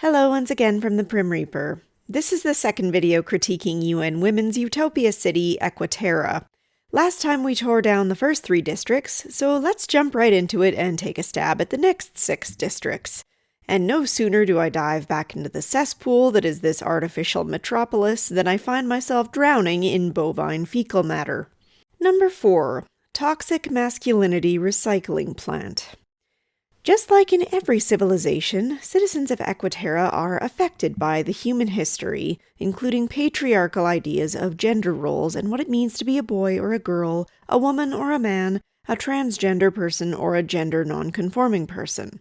Hello once again from the Prim Reaper. This is the second video critiquing UN Women's utopia city, Equiterra. Last time we tore down the first 3 districts, so let's jump right into it and take a stab at the next 6 districts. And no sooner do I dive back into the cesspool that is this artificial metropolis than I find myself drowning in bovine fecal matter. Number 4. Toxic Masculinity Recycling Plant. Just like in every civilization, citizens of Equiterra are affected by the human history, including patriarchal ideas of gender roles and what it means to be a boy or a girl, a woman or a man, a transgender person or a gender non-conforming person.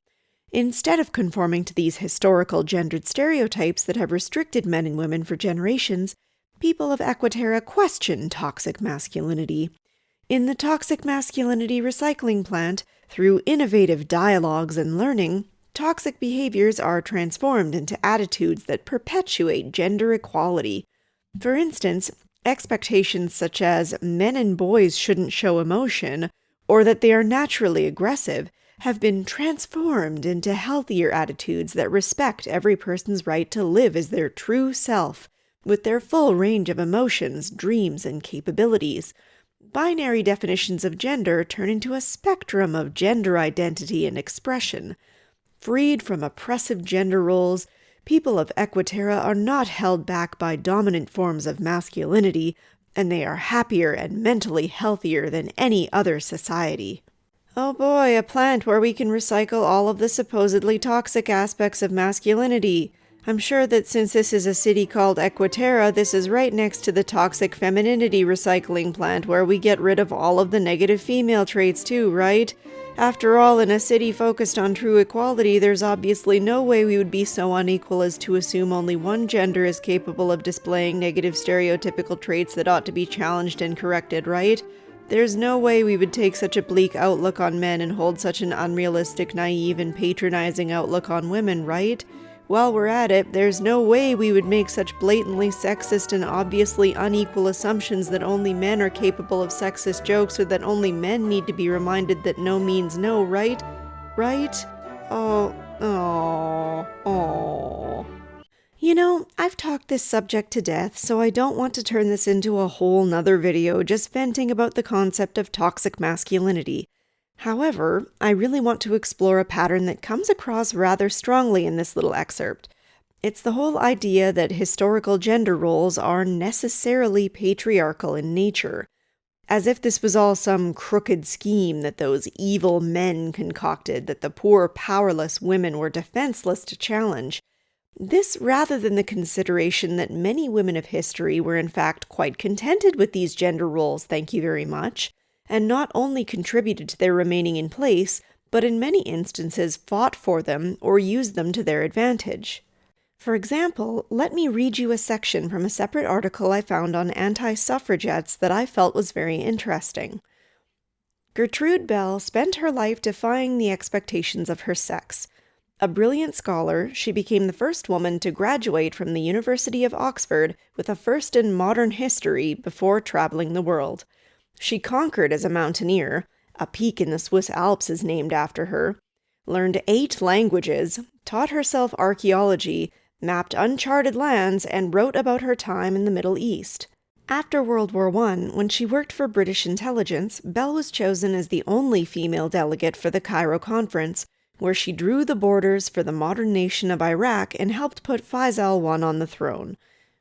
Instead of conforming to these historical gendered stereotypes that have restricted men and women for generations, people of Equiterra question toxic masculinity. In the Toxic Masculinity Recycling Plant, through innovative dialogues and learning, toxic behaviors are transformed into attitudes that perpetuate gender equality. For instance, expectations such as men and boys shouldn't show emotion, or that they are naturally aggressive, have been transformed into healthier attitudes that respect every person's right to live as their true self, with their full range of emotions, dreams, and capabilities. Binary definitions of gender turn into a spectrum of gender identity and expression. Freed from oppressive gender roles, people of Equiterra are not held back by dominant forms of masculinity, and they are happier and mentally healthier than any other society. Oh boy, a plant where we can recycle all of the supposedly toxic aspects of masculinity. I'm sure that since this is a city called Equiterra, this is right next to the toxic femininity recycling plant where we get rid of all of the negative female traits too, right? After all, in a city focused on true equality, there's obviously no way we would be so unequal as to assume only one gender is capable of displaying negative stereotypical traits that ought to be challenged and corrected, right? There's no way we would take such a bleak outlook on men and hold such an unrealistic, naive, and patronizing outlook on women, right? While we're at it, there's no way we would make such blatantly sexist and obviously unequal assumptions that only men are capable of sexist jokes or that only men need to be reminded that no means no, right? Right? Oh. You know, I've talked this subject to death, so I don't want to turn this into a whole nother video just venting about the concept of toxic masculinity. However, I really want to explore a pattern that comes across rather strongly in this little excerpt. It's the whole idea that historical gender roles are necessarily patriarchal in nature, as if this was all some crooked scheme that those evil men concocted that the poor, powerless women were defenseless to challenge. This rather than the consideration that many women of history were in fact quite contented with these gender roles, thank you very much, and not only contributed to their remaining in place, but in many instances fought for them or used them to their advantage. For example, let me read you a section from a separate article I found on anti-suffragettes that I felt was very interesting. Gertrude Bell spent her life defying the expectations of her sex. A brilliant scholar, she became the first woman to graduate from the University of Oxford with a first in modern history before traveling the world. She conquered as a mountaineer, a peak in the Swiss Alps is named after her, learned 8 languages, taught herself archaeology, mapped uncharted lands, and wrote about her time in the Middle East. After World War I, when she worked for British intelligence, Bell was chosen as the only female delegate for the Cairo Conference, where she drew the borders for the modern nation of Iraq and helped put Faisal I on the throne.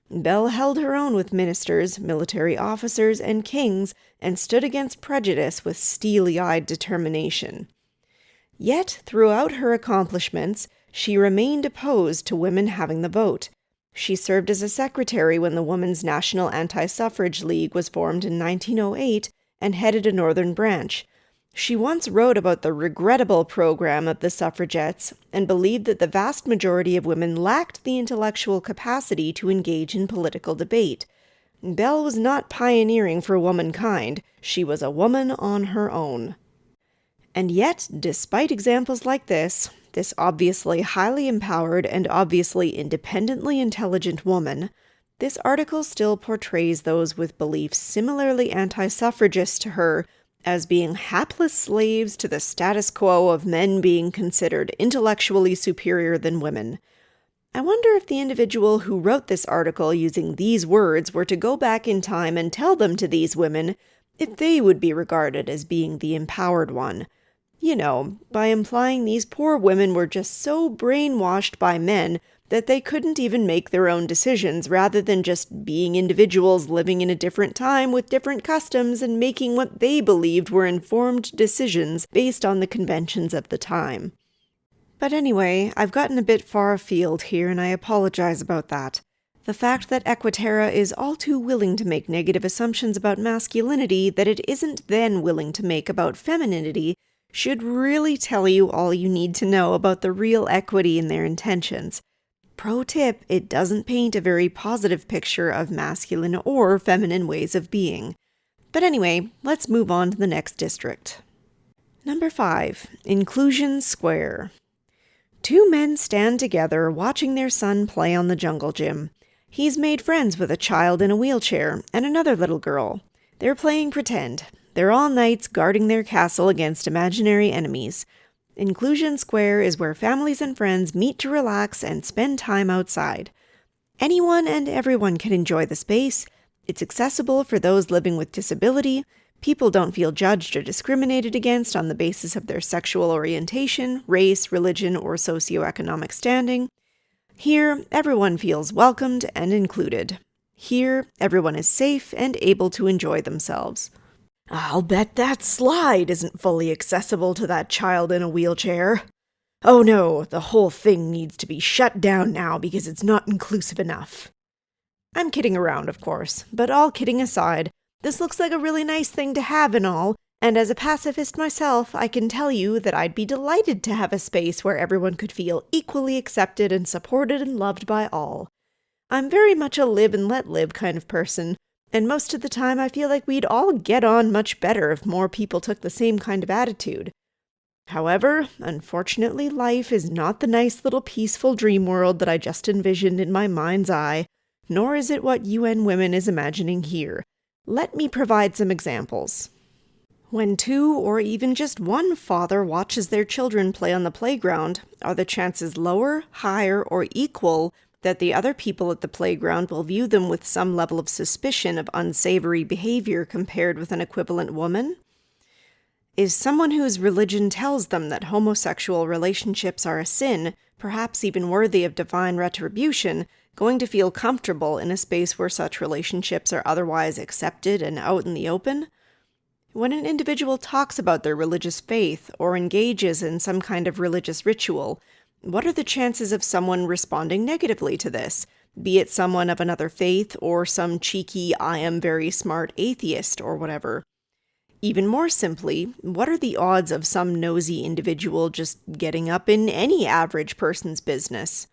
Bell held her own with ministers, military officers, and kings, and stood against prejudice with steely-eyed determination. Yet, throughout her accomplishments, she remained opposed to women having the vote. She served as a secretary when the Women's National Anti-Suffrage League was formed in 1908 and headed a northern branch. She once wrote about the regrettable program of the suffragettes and believed that the vast majority of women lacked the intellectual capacity to engage in political debate. Bell was not pioneering for womankind, she was a woman on her own. And yet, despite examples like this obviously highly empowered and obviously independently intelligent woman, this article still portrays those with beliefs similarly anti-suffragist to her as being hapless slaves to the status quo of men being considered intellectually superior than women. I wonder if the individual who wrote this article using these words were to go back in time and tell them to these women, if they would be regarded as being the empowered one. You know, by implying these poor women were just so brainwashed by men that they couldn't even make their own decisions rather than just being individuals living in a different time with different customs and making what they believed were informed decisions based on the conventions of the time. But anyway, I've gotten a bit far afield here and I apologize about that. The fact that Equiterra is all too willing to make negative assumptions about masculinity that it isn't then willing to make about femininity should really tell you all you need to know about the real equity in their intentions. Pro tip, it doesn't paint a very positive picture of masculine or feminine ways of being. But anyway, let's move on to the next district. Number 5. Inclusion Square. 2 men stand together watching their son play on the jungle gym. He's made friends with a child in a wheelchair and another little girl. They're playing pretend. They're all knights guarding their castle against imaginary enemies. Inclusion Square is where families and friends meet to relax and spend time outside. Anyone and everyone can enjoy the space. It's accessible for those living with disability. People don't feel judged or discriminated against on the basis of their sexual orientation, race, religion, or socioeconomic standing. Here, everyone feels welcomed and included. Here, everyone is safe and able to enjoy themselves. I'll bet that slide isn't fully accessible to that child in a wheelchair. Oh no, the whole thing needs to be shut down now because it's not inclusive enough. I'm kidding around, of course, but all kidding aside, this looks like a really nice thing to have and all, and as a pacifist myself, I can tell you that I'd be delighted to have a space where everyone could feel equally accepted and supported and loved by all. I'm very much a live and let live kind of person, and most of the time I feel like we'd all get on much better if more people took the same kind of attitude. However, unfortunately, life is not the nice little peaceful dream world that I just envisioned in my mind's eye, nor is it what UN Women is imagining here. Let me provide some examples. When 2 or even just 1 father watches their children play on the playground, are the chances lower, higher, or equal that the other people at the playground will view them with some level of suspicion of unsavory behavior compared with an equivalent woman? Is someone whose religion tells them that homosexual relationships are a sin, perhaps even worthy of divine retribution, going to feel comfortable in a space where such relationships are otherwise accepted and out in the open? When an individual talks about their religious faith or engages in some kind of religious ritual, what are the chances of someone responding negatively to this, be it someone of another faith or some cheeky I am very smart atheist or whatever? Even more simply, what are the odds of some nosy individual just getting up in any average person's business?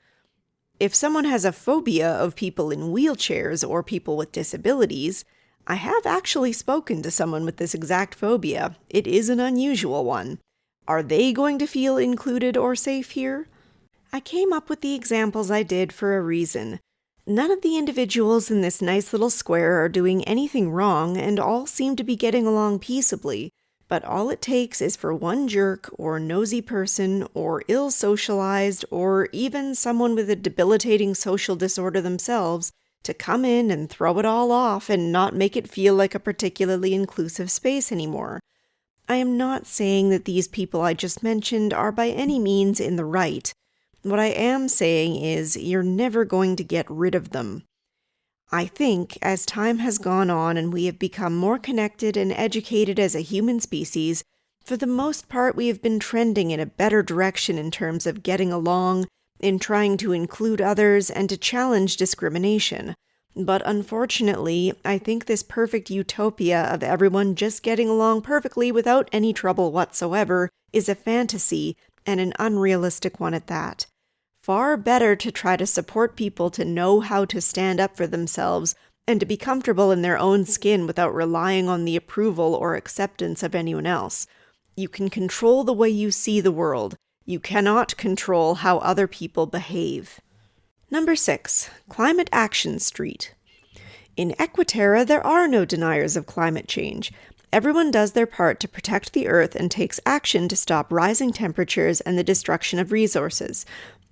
If someone has a phobia of people in wheelchairs or people with disabilities, I have actually spoken to someone with this exact phobia. It is an unusual one. Are they going to feel included or safe here? I came up with the examples I did for a reason. None of the individuals in this nice little square are doing anything wrong and all seem to be getting along peaceably, but all it takes is for one jerk or nosy person or ill-socialized or even someone with a debilitating social disorder themselves to come in and throw it all off and not make it feel like a particularly inclusive space anymore. I am not saying that these people I just mentioned are by any means in the right. What I am saying is you're never going to get rid of them. I think as time has gone on and we have become more connected and educated as a human species, for the most part we have been trending in a better direction in terms of getting along, in trying to include others, and to challenge discrimination. But unfortunately, I think this perfect utopia of everyone just getting along perfectly without any trouble whatsoever is a fantasy, and an unrealistic one at that. Far better to try to support people to know how to stand up for themselves and to be comfortable in their own skin without relying on the approval or acceptance of anyone else. You can control the way you see the world. You cannot control how other people behave. Number 6. Climate Action Street. In Equiterra, there are no deniers of climate change. Everyone does their part to protect the Earth and takes action to stop rising temperatures and the destruction of resources.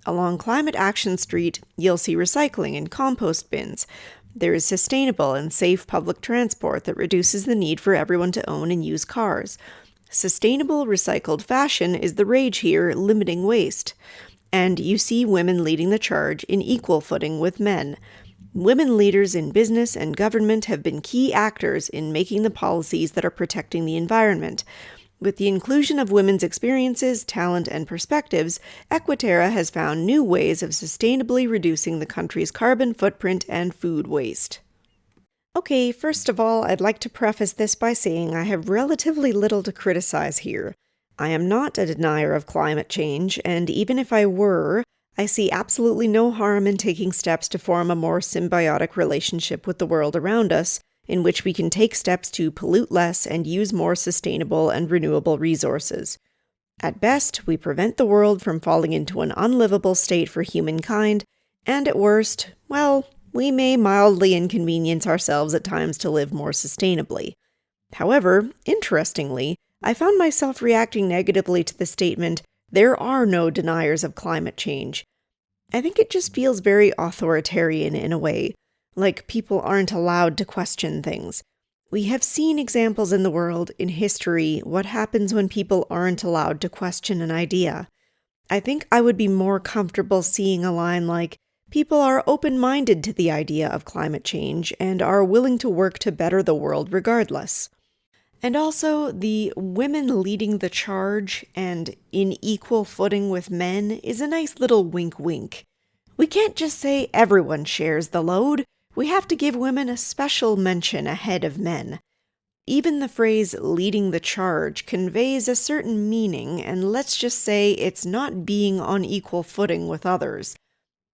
Along Climate Action Street, you'll see recycling and compost bins. There is sustainable and safe public transport that reduces the need for everyone to own and use cars. Sustainable recycled fashion is the rage here, limiting waste. And you see women leading the charge in equal footing with men. Women leaders in business and government have been key actors in making the policies that are protecting the environment. With the inclusion of women's experiences, talent, and perspectives, Equiterra has found new ways of sustainably reducing the country's carbon footprint and food waste. Okay, first of all, I'd like to preface this by saying I have relatively little to criticize here. I am not a denier of climate change, and even if I were, I see absolutely no harm in taking steps to form a more symbiotic relationship with the world around us, in which we can take steps to pollute less and use more sustainable and renewable resources. At best, we prevent the world from falling into an unlivable state for humankind, and at worst, well, we may mildly inconvenience ourselves at times to live more sustainably. However, interestingly, I found myself reacting negatively to the statement, "There are no deniers of climate change." I think it just feels very authoritarian in a way, like people aren't allowed to question things. We have seen examples in the world, in history, what happens when people aren't allowed to question an idea. I think I would be more comfortable seeing a line like, "People are open-minded to the idea of climate change and are willing to work to better the world regardless." And also, the women leading the charge and in equal footing with men is a nice little wink-wink. We can't just say everyone shares the load. We have to give women a special mention ahead of men. Even the phrase leading the charge conveys a certain meaning, and let's just say it's not being on equal footing with others.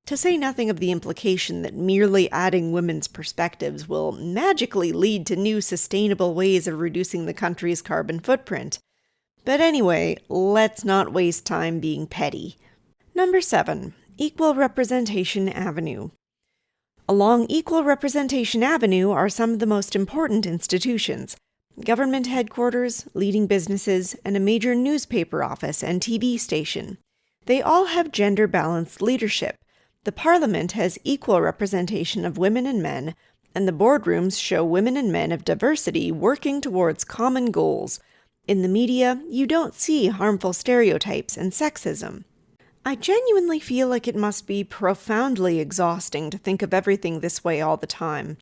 To say nothing of the implication that merely adding women's perspectives will magically lead to new sustainable ways of reducing the country's carbon footprint. But anyway, let's not waste time being petty. Number 7. Equal Representation Avenue. Along Equal Representation Avenue are some of the most important institutions: government headquarters, leading businesses, and a major newspaper office and TV station. They all have gender-balanced leadership. The Parliament has equal representation of women and men, and the boardrooms show women and men of diversity working towards common goals. In the media, you don't see harmful stereotypes and sexism. I genuinely feel like it must be profoundly exhausting to think of everything this way all the time.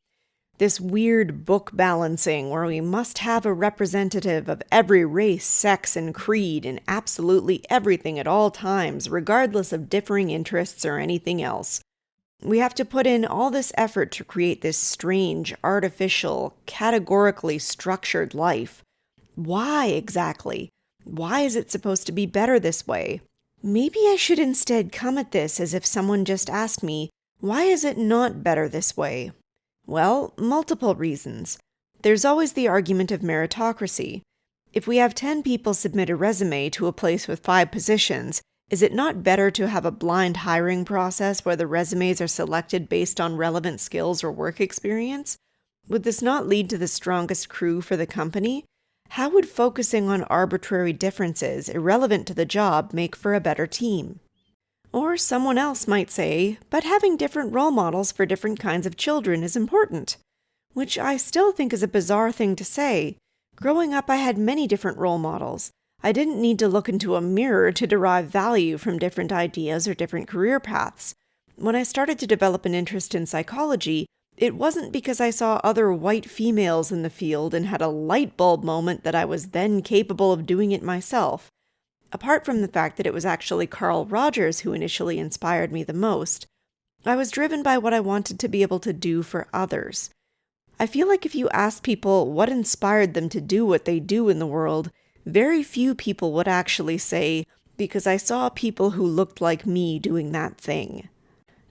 This weird book balancing where we must have a representative of every race, sex, and creed in absolutely everything at all times, regardless of differing interests or anything else. We have to put in all this effort to create this strange, artificial, categorically structured life. Why exactly? Why is it supposed to be better this way? Maybe I should instead come at this as if someone just asked me, why is it not better this way? Well, multiple reasons. There's always the argument of meritocracy. If we have 10 people submit a resume to a place with 5 positions, is it not better to have a blind hiring process where the resumes are selected based on relevant skills or work experience? Would this not lead to the strongest crew for the company? How would focusing on arbitrary differences irrelevant to the job make for a better team? Or someone else might say, but having different role models for different kinds of children is important. Which I still think is a bizarre thing to say. Growing up, I had many different role models. I didn't need to look into a mirror to derive value from different ideas or different career paths. When I started to develop an interest in psychology, it wasn't because I saw other white females in the field and had a light bulb moment that I was then capable of doing it myself. Apart from the fact that it was actually Carl Rogers who initially inspired me the most, I was driven by what I wanted to be able to do for others. I feel like if you asked people what inspired them to do what they do in the world, very few people would actually say, because I saw people who looked like me doing that thing.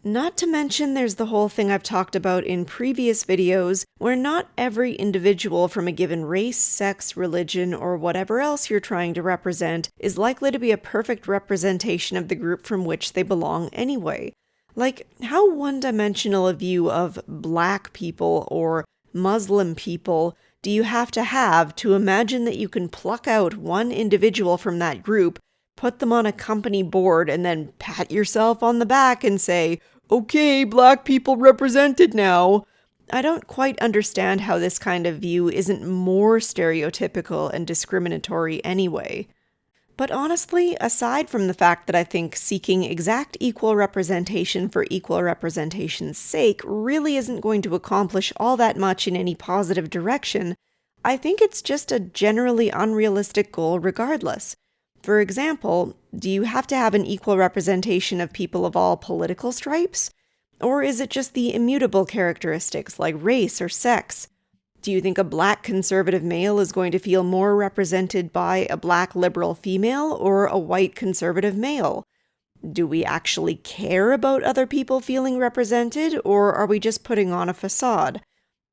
Not to mention there's the whole thing I've talked about in previous videos, where not every individual from a given race, sex, religion, or whatever else you're trying to represent is likely to be a perfect representation of the group from which they belong anyway. Like, how one-dimensional a view of Black people or Muslim people do you have to imagine that you can pluck out one individual from that group, put them on a company board and then pat yourself on the back and say, "Okay, black people represented now." I don't quite understand how this kind of view isn't more stereotypical and discriminatory anyway. But honestly, aside from the fact that I think seeking exact equal representation for equal representation's sake really isn't going to accomplish all that much in any positive direction, I think it's just a generally unrealistic goal regardless. For example, do you have to have an equal representation of people of all political stripes? Or is it just the immutable characteristics like race or sex? Do you think a black conservative male is going to feel more represented by a black liberal female or a white conservative male? Do we actually care about other people feeling represented, or are we just putting on a facade?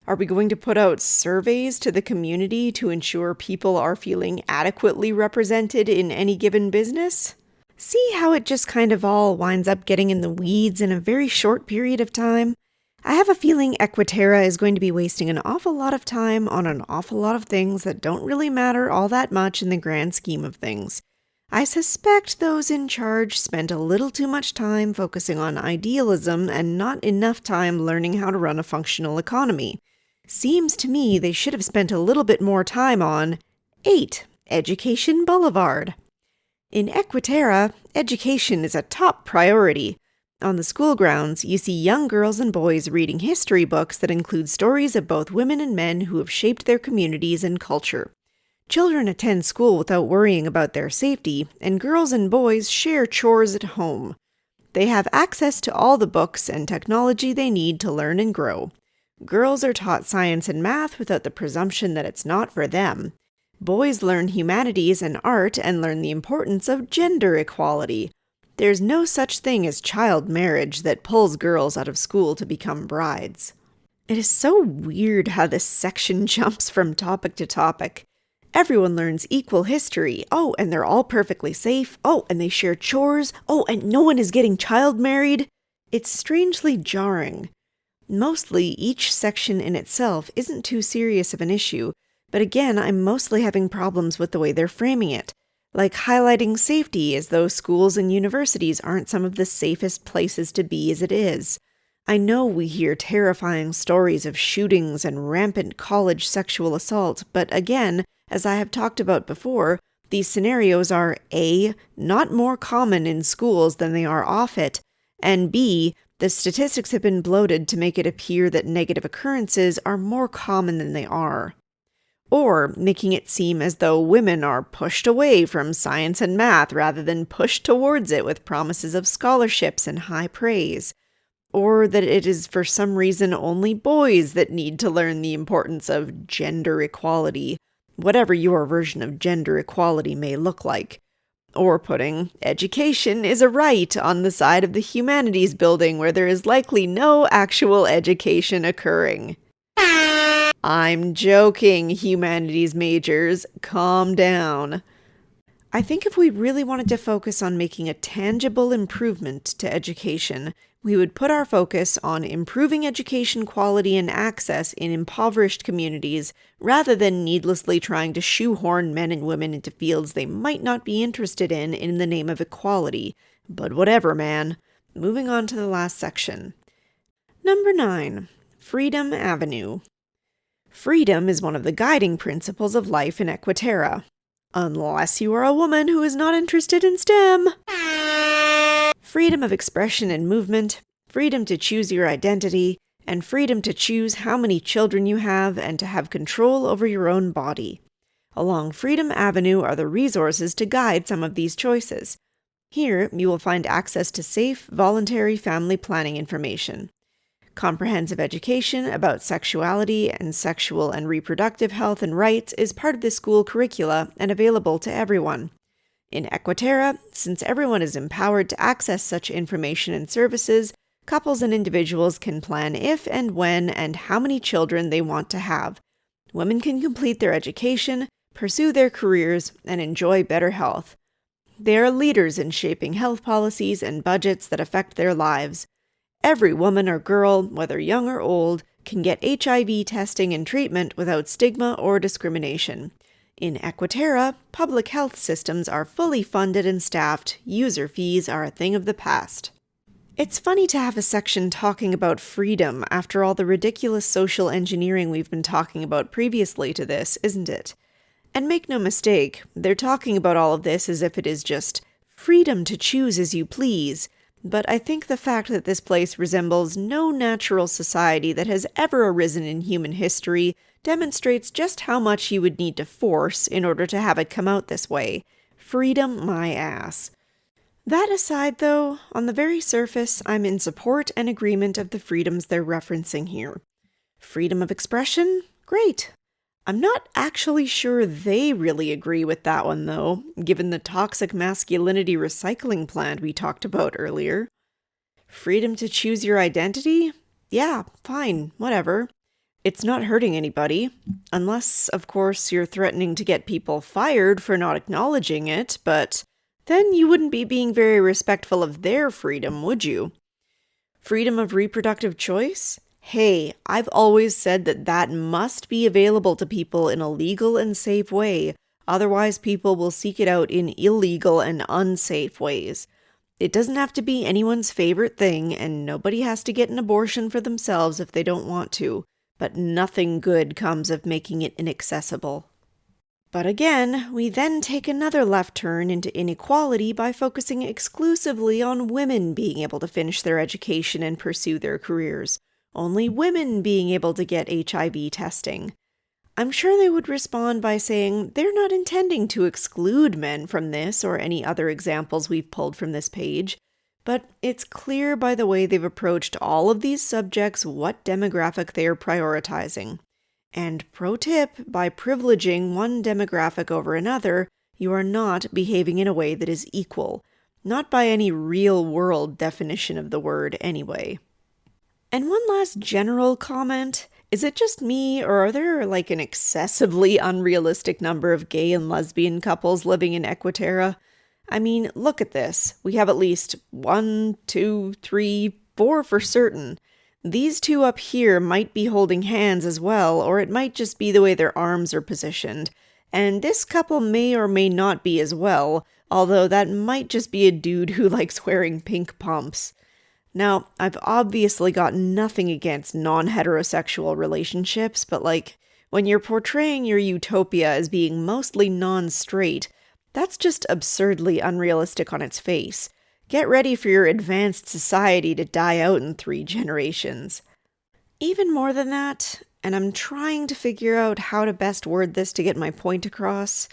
Are we going to put out surveys to the community to ensure people are feeling adequately represented in any given business? See how it just kind of all winds up getting in the weeds in a very short period of time? I have a feeling Equiterra is going to be wasting an awful lot of time on an awful lot of things that don't really matter all that much in the grand scheme of things. I suspect those in charge spent a little too much time focusing on idealism and not enough time learning how to run a functional economy. Seems to me they should have spent a little bit more time on 8. Education Boulevard. In Equiterra, education is a top priority. On the school grounds, you see young girls and boys reading history books that include stories of both women and men who have shaped their communities and culture. Children attend school without worrying about their safety, and girls and boys share chores at home. They have access to all the books and technology they need to learn and grow. Girls are taught science and math without the presumption that it's not for them. Boys learn humanities and art and learn the importance of gender equality. There's no such thing as child marriage that pulls girls out of school to become brides. It is so weird how this section jumps from topic to topic. Everyone learns equal history. Oh, and they're all perfectly safe. Oh, and they share chores. Oh, and no one is getting child married. It's strangely jarring. Mostly, each section in itself isn't too serious of an issue, but again, I'm mostly having problems with the way they're framing it, like highlighting safety as though schools and universities aren't some of the safest places to be as it is. I know we hear terrifying stories of shootings and rampant college sexual assault, but again, as I have talked about before, these scenarios are A, not more common in schools than they are off it, and B, the statistics have been bloated to make it appear that negative occurrences are more common than they are. Or making it seem as though women are pushed away from science and math rather than pushed towards it with promises of scholarships and high praise. Or that it is for some reason only boys that need to learn the importance of gender equality, whatever your version of gender equality may look like. Or putting education is a right on the side of the humanities building where there is likely no actual education occurring. I'm joking, humanities majors. Calm down. I think if we really wanted to focus on making a tangible improvement to education, we would put our focus on improving education quality and access in impoverished communities rather than needlessly trying to shoehorn men and women into fields they might not be interested in the name of equality. But whatever, man. Moving on to the last section. Number 9. Freedom Avenue. Freedom is one of the guiding principles of life in Equiterra. Unless you are a woman who is not interested in STEM. Freedom of expression and movement, freedom to choose your identity, and freedom to choose how many children you have and to have control over your own body. Along Freedom Avenue are the resources to guide some of these choices. Here, you will find access to safe, voluntary family planning information. Comprehensive education about sexuality and sexual and reproductive health and rights is part of the school curricula and available to everyone. In Equiterra, since everyone is empowered to access such information and services, couples and individuals can plan if and when and how many children they want to have. Women can complete their education, pursue their careers, and enjoy better health. They are leaders in shaping health policies and budgets that affect their lives. Every woman or girl, whether young or old, can get HIV testing and treatment without stigma or discrimination. In Equiterra, public health systems are fully funded and staffed, user fees are a thing of the past. It's funny to have a section talking about freedom after all the ridiculous social engineering we've been talking about previously to this, isn't it? And make no mistake, they're talking about all of this as if it is just freedom to choose as you please, but I think the fact that this place resembles no natural society that has ever arisen in human history demonstrates just how much you would need to force in order to have it come out this way. Freedom my ass. That aside, though, on the very surface, I'm in support and agreement of the freedoms they're referencing here. Freedom of expression? Great. I'm not actually sure they really agree with that one, though, given the toxic masculinity recycling plant we talked about earlier. Freedom to choose your identity? Yeah, fine, whatever. It's not hurting anybody. Unless, of course, you're threatening to get people fired for not acknowledging it, but then you wouldn't be being very respectful of their freedom, would you? Freedom of reproductive choice? Hey, I've always said that must be available to people in a legal and safe way, otherwise people will seek it out in illegal and unsafe ways. It doesn't have to be anyone's favorite thing, and nobody has to get an abortion for themselves if they don't want to, but nothing good comes of making it inaccessible. But again, we then take another left turn into inequality by focusing exclusively on women being able to finish their education and pursue their careers. Only women being able to get HIV testing. I'm sure they would respond by saying they're not intending to exclude men from this or any other examples we've pulled from this page, but it's clear by the way they've approached all of these subjects what demographic they are prioritizing. And pro tip, by privileging one demographic over another, you are not behaving in a way that is equal, not by any real-world definition of the word anyway. And one last general comment. Is it just me, or are there like an excessively unrealistic number of gay and lesbian couples living in Equiterra? I mean, look at this. We have at least 1, 2, 3, 4 for certain. These two up here might be holding hands as well, or it might just be the way their arms are positioned. And this couple may or may not be as well, although that might just be a dude who likes wearing pink pumps. Now, I've obviously got nothing against non-heterosexual relationships, but when you're portraying your utopia as being mostly non-straight, that's just absurdly unrealistic on its face. Get ready for your advanced society to die out in 3 generations. Even more than that, and I'm trying to figure out how to best word this to get my point across,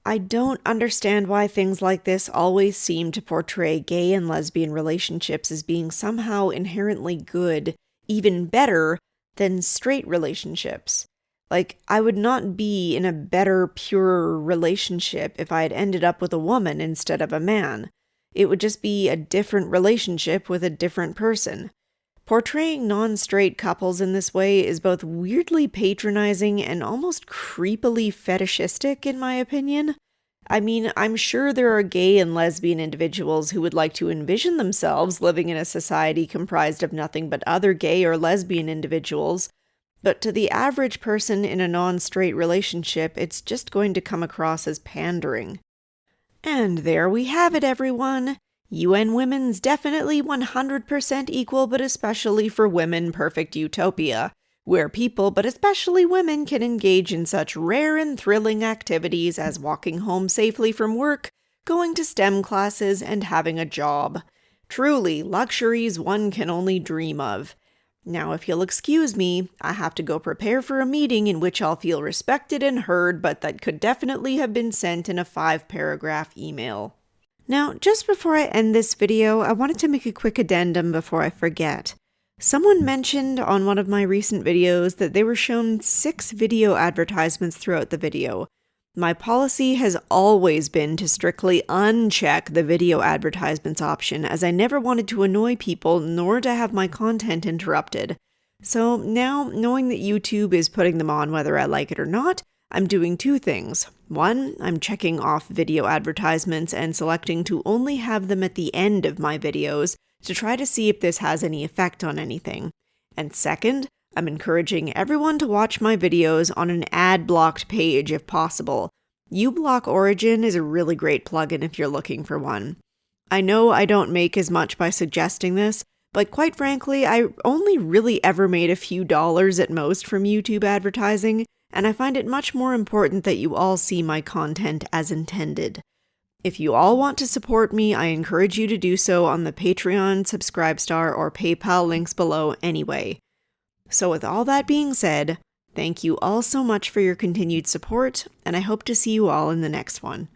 I don't understand why things like this always seem to portray gay and lesbian relationships as being somehow inherently good, even better, than straight relationships. I would not be in a better, purer relationship if I had ended up with a woman instead of a man. It would just be a different relationship with a different person. Portraying non-straight couples in this way is both weirdly patronizing and almost creepily fetishistic, in my opinion. I mean, I'm sure there are gay and lesbian individuals who would like to envision themselves living in a society comprised of nothing but other gay or lesbian individuals, but to the average person in a non-straight relationship, it's just going to come across as pandering. And there we have it, everyone. UN Women's definitely 100% equal, but especially for women perfect utopia, where people, but especially women, can engage in such rare and thrilling activities as walking home safely from work, going to STEM classes, and having a job. Truly, luxuries one can only dream of. Now, if you'll excuse me, I have to go prepare for a meeting in which I'll feel respected and heard, but that could definitely have been sent in a 5-paragraph email. Now, just before I end this video, I wanted to make a quick addendum before I forget. Someone mentioned on one of my recent videos that they were shown 6 video advertisements throughout the video. My policy has always been to strictly uncheck the video advertisements option, as I never wanted to annoy people nor to have my content interrupted. So now, knowing that YouTube is putting them on whether I like it or not, I'm doing 2 things. 1, I'm checking off video advertisements and selecting to only have them at the end of my videos to try to see if this has any effect on anything. And second, I'm encouraging everyone to watch my videos on an ad-blocked page if possible. uBlock Origin is a really great plugin if you're looking for one. I know I don't make as much by suggesting this, but quite frankly, I only really ever made a few dollars at most from YouTube advertising, and I find it much more important that you all see my content as intended. If you all want to support me, I encourage you to do so on the Patreon, Subscribestar, or PayPal links below anyway. So with all that being said, thank you all so much for your continued support, and I hope to see you all in the next one.